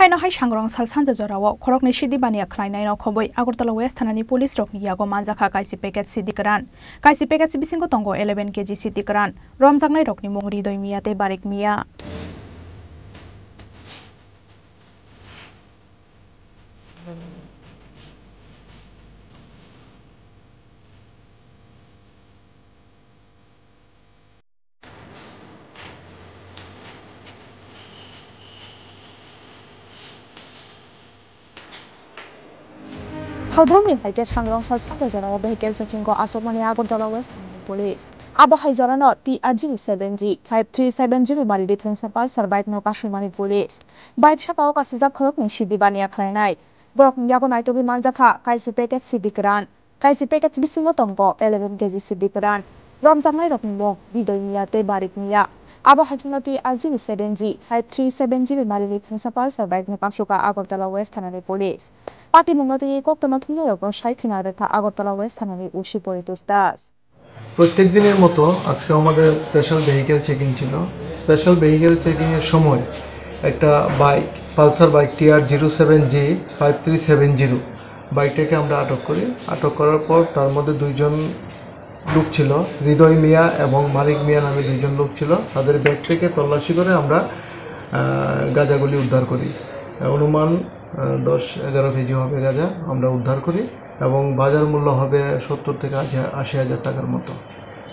Haino hai sangrong sal sanja jorao khorokni sidi bania khlainai no khoboi Agartala West thanani police rokni yago manjakha kaisi packet sidi karan kaisi packet bisingo tongo 11 kg sidi karan romjaknai rokni mongri doi miya te barik miya Salbromni haite sangrong sal sanja jorao vehicle checking ko asomani Agartala West police abo hai jorano TRG7G 5370 mari defense pulsar bike no kasumani police bike sakao kasijak khorokni sidi bania khlainai borok yago naitobi manjakha kaisi packet sidi karan kaisi packet bisingo tongo 11 kg sidi karan romjaknai rokni mong bidoi miya te barik miya abo haituna TRG7G 5370 mari defense pulsar bike no kasuka Agartala West thanani police Party mungati koktama thunyo yoko shaikina rekha Agartala West thanani ushi poritus das প্রত্যেক দিনের মতো আজকে আমাদের special vehicle checking ছিল special vehicle checking এর সময় একটা bike Pulsar bike TR07G 5370 বাইকটাকে আমরা আটক করি আটক করার পর তার মধ্যে দুইজন লোক ছিল হৃদয় মিয়া এবং মালিক মিয়া নামে দুইজন লোক ছিল তাদের ব্যাগ থেকে তল্লাশি করে আমরা গাঁজাগুলি উদ্ধার করি অনুমান 10-11 কেজি হবে গাঁজা আমরা উদ্ধার করি এবং বাজার মূল্য হবে 70 থেকে 80,000 টাকার মতো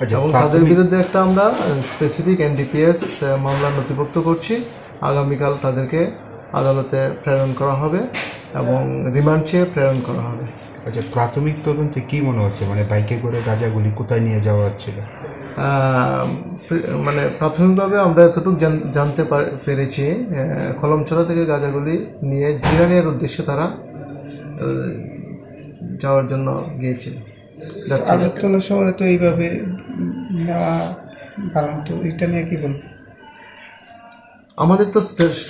এবং তাদের বিরুদ্ধে একটা আমরা স্পেসিফিক NDPS মামলা নথিভুক্ত করছি আগামীকাল তাদেরকে আদালতে প্রেরণ করা হবে এবং রিমান্ড চেয়ে প্রেরণ করা হবে আচ্ছা প্রাথমিক তদন্তে কি মনে হচ্ছে মানে বাইকে করে গাঁজাগুলি কোথায় নিয়ে যাওয়া হচ্ছিল মানে প্রাথমিকভাবে আমরা এতটুকু জানতে পেরেছি কলমছড়া থেকে গাঁজাগুলি নিয়ে জিরানিয়ার উদ্দেশ্যে তারা যাওয়ার জন্য গিয়েছিল আগরতলা শহরে তো এইভাবে নেওয়া কারণ তো এটা নিয়ে কি বলবো আমাদের তো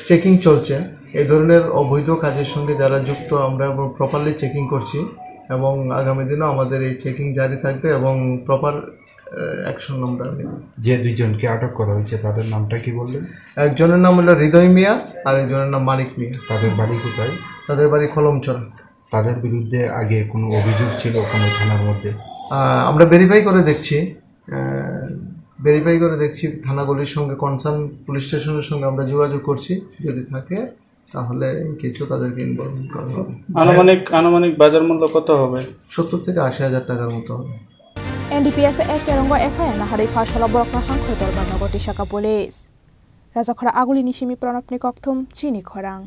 চেকিং চলছে এই ধরনের অবৈধ কাজের সঙ্গে যারা যুক্ত আমরা প্রপারলি চেকিং করছি এবং আগামী দিনেও আমাদের এই চেকিং জারি থাকবে এবং প্রপার অ্যাকশন আমরা নেব যে দুইজনকে আটক করা হয়েছে তাদের নামটা কি বললেন একজনের নাম হলো হৃদয় মিয়া আর একজনের নাম মালিক মিয়া তাদের বাড়ি কোথায় তাদের বাড়ি কলমছড়া তাদের বিরুদ্ধে আগে কোনো অভিযোগ ছিল কোনো থানার মধ্যে আমরা ভেরিফাই করে দেখছি থানাগুলির সঙ্গে কনসার্ন পুলিশ স্টেশনের সঙ্গে আমরা যোগাযোগ করছি যদি থাকে তাহলে কিছু তাদেরকে ইনভলভ করা হবে আনুমানিক বাজার মূল্য কত হবে 70 থেকে 80,000 টাকার মতো হবে NDPS ek kerongo FIR na hari fashala borokna hangkhoi dorban nagoti saka police Rajakhara aguli nishimi pranapni kokthum chini khorang